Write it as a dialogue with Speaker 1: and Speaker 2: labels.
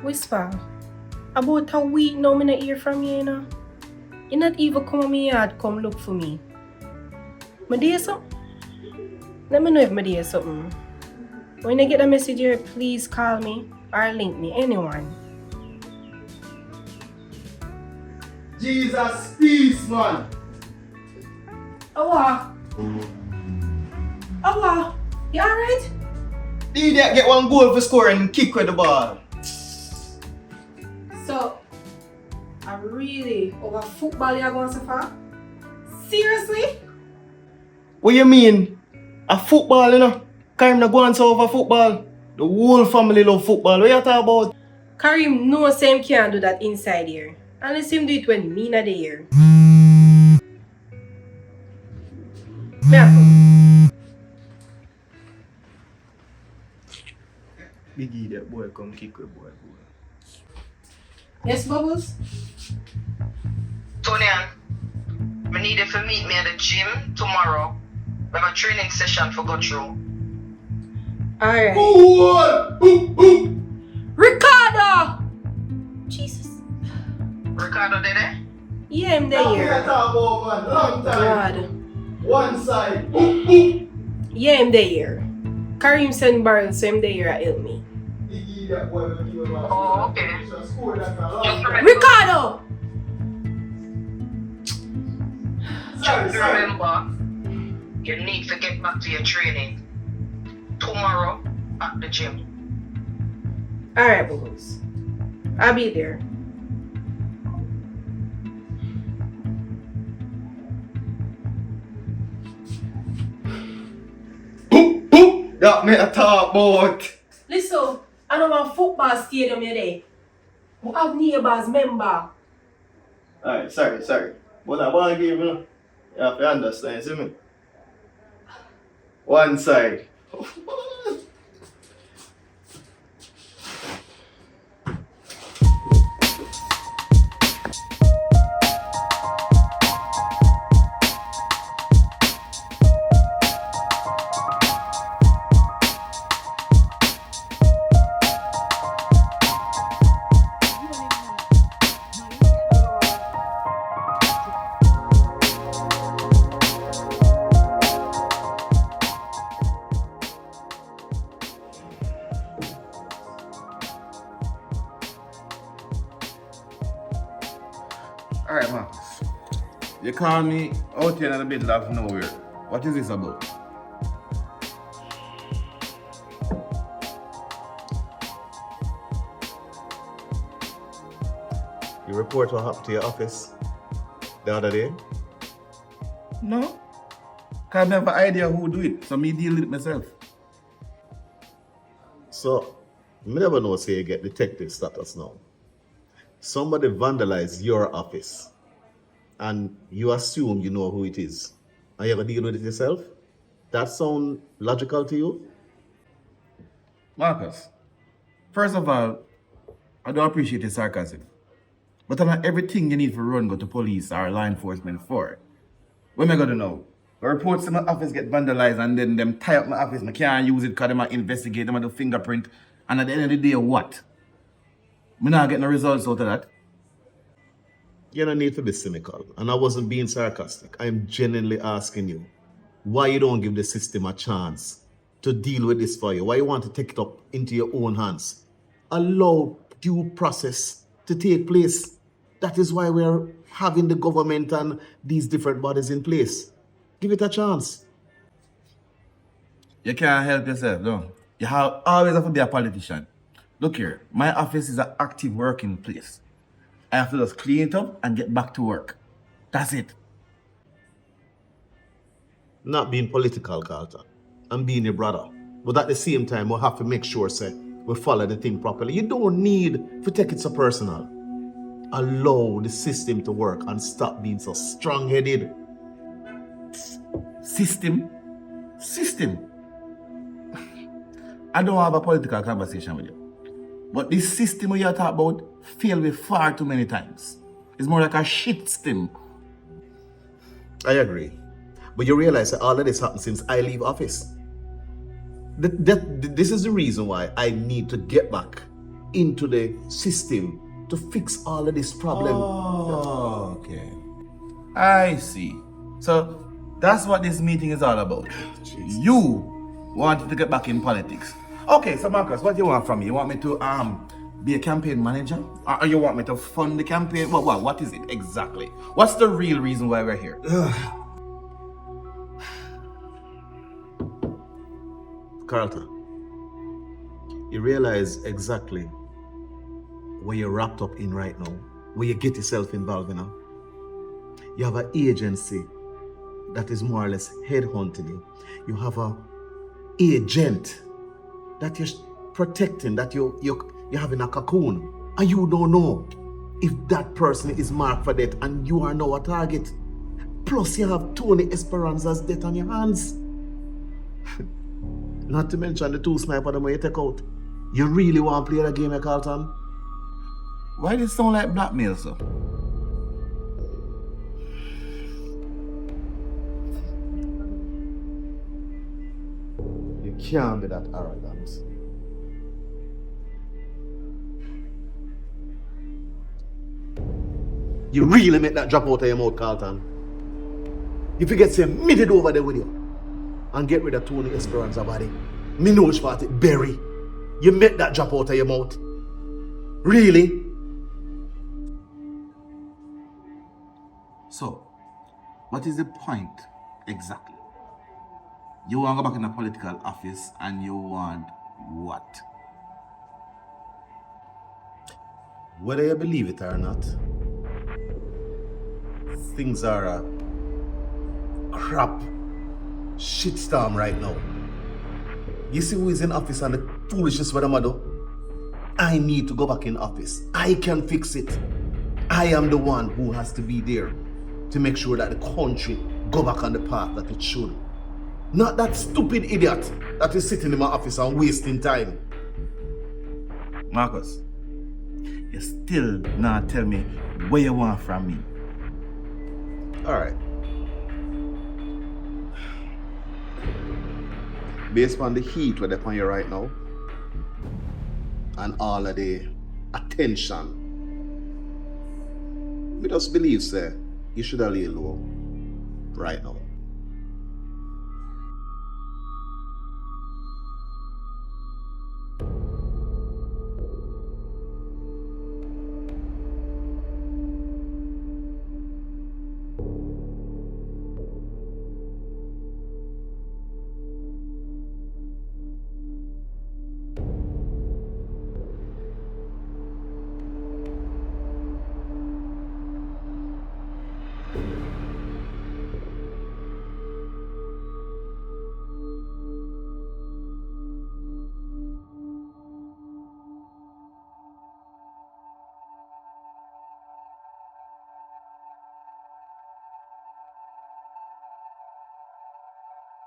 Speaker 1: Whisper, about a week now me not hear from you, you know. You not even come on my yard come look for me. Me do something? Let me know if me do something. When you get a message here, please call me or link me, anyone.
Speaker 2: Jesus, peace, man.
Speaker 1: Awa, you alright?
Speaker 2: The idiot get one goal for scoring and kick with the ball.
Speaker 1: So, I really over football you're going so far? Seriously?
Speaker 2: What you mean? A football, you know? Karim not going so over football. The whole family love football. What you talking about?
Speaker 1: Karim no same can't do that inside here. Unless him do it when me not there. Me a come.
Speaker 2: Big idiot boy come kick with boy.
Speaker 1: Yes, Bubbles?
Speaker 3: Tonian, I need you to meet me at the gym tomorrow. We have a training session for go through.
Speaker 1: Alright.
Speaker 2: Who?
Speaker 1: Ricardo! Jesus.
Speaker 3: Ricardo did it?
Speaker 1: Yeah, I'm there.
Speaker 2: What you talking about, man? Long time.
Speaker 1: God.
Speaker 2: One side.
Speaker 1: Yeah, I'm there. Karim sent Barrel, so I'm there at help me.
Speaker 2: Big idiot boy will give him a
Speaker 3: Oh, okay.
Speaker 2: score that a long
Speaker 3: Just
Speaker 2: time.
Speaker 3: remember,
Speaker 1: Ricardo!
Speaker 3: just remember, you need to get back to your training tomorrow at the gym.
Speaker 1: Alright, Bubbles. I'll be there.
Speaker 2: That me a talk about.
Speaker 1: Listen, I know one football stadium here there. We have neighbors, member.
Speaker 2: Alright, sorry. But I want to give you, you have to understand, see me? One side.
Speaker 4: Alright, Marcus. You call me out here in the middle of nowhere. What is this about?
Speaker 5: You report what happened to your office the other day?
Speaker 4: No. Cause I never idea who do it, so me deal with it myself.
Speaker 5: So, me never know say you get detective status now. Somebody vandalized your office and you assume you know who it is. And you ever deal with it yourself? That sound logical to you?
Speaker 4: Marcus, first of all, I don't appreciate your sarcasm. But not everything you need to run go to police or law enforcement for. What am I gonna know? The reports in my office get vandalized and then them tie up my office. I can't use it because they might investigate, them do fingerprint. And at the end of the day, what? Me not get no results out of that.
Speaker 5: You don't need to be cynical. And I wasn't being sarcastic. I'm genuinely asking you why you don't give the system a chance to deal with this for you. Why you want to take it up into your own hands. Allow due process to take place. That is why we're having the government and these different bodies in place. Give it a chance.
Speaker 4: You can't help yourself, no. You always have to be a politician. Look here, my office is an active working place. I have to just clean it up and get back to work. That's it.
Speaker 5: Not being political, Carlton. I'm being your brother. But at the same time, we'll have to make sure, say, we follow the thing properly. You don't need to take it so personal. Allow the system to work and stop being so strong-headed.
Speaker 4: System. I don't have a political conversation with you. But this system you talk about failed me far too many times. It's more like a shit system.
Speaker 5: I agree. But you realize that all of this happened since I leave office. This is the reason why I need to get back into the system to fix all of this problem.
Speaker 4: Oh, okay. I see. So that's what this meeting is all about. You wanted to get back in politics. Okay, so Marcus, what do you want from me? You want me to be a campaign manager? Or you want me to fund the campaign? What is it exactly? What's the real reason why we're here?
Speaker 5: Carlton, you realize exactly where you're wrapped up in right now, where you get yourself involved in now. You have an agency that is more or less headhunting you. You have a agent that you're protecting, that you're having a cocoon, and you don't know if that person is marked for death and you are now a target. Plus you have Tony Xpressionz's death on your hands. Not to mention the 2 snipers that you take out. You really want to play the game, Carlton?
Speaker 4: Why does it sound like blackmail, sir?
Speaker 5: You can't be that arrogant. You really make that drop out of your mouth, Carlton. If you get some minute over there with you and get rid of Tony Xpressionz body, me know which part it bury. You make that drop out of your mouth. Really?
Speaker 4: So, what is the point exactly? You want to go back in a political office and you want what?
Speaker 5: Whether you believe it or not, things are a crap shitstorm right now. You see who is in office and the foolishness what I'm do? I need to go back in office. I can fix it. I am the one who has to be there to make sure that the country go back on the path that it should. Not that stupid idiot that is sitting in my office and wasting time.
Speaker 4: Marcus, you still not tell me what you want from me.
Speaker 5: Alright. Based on the heat where they're upon you right now and all of the attention, we just believe, sir, you should have lay low right now.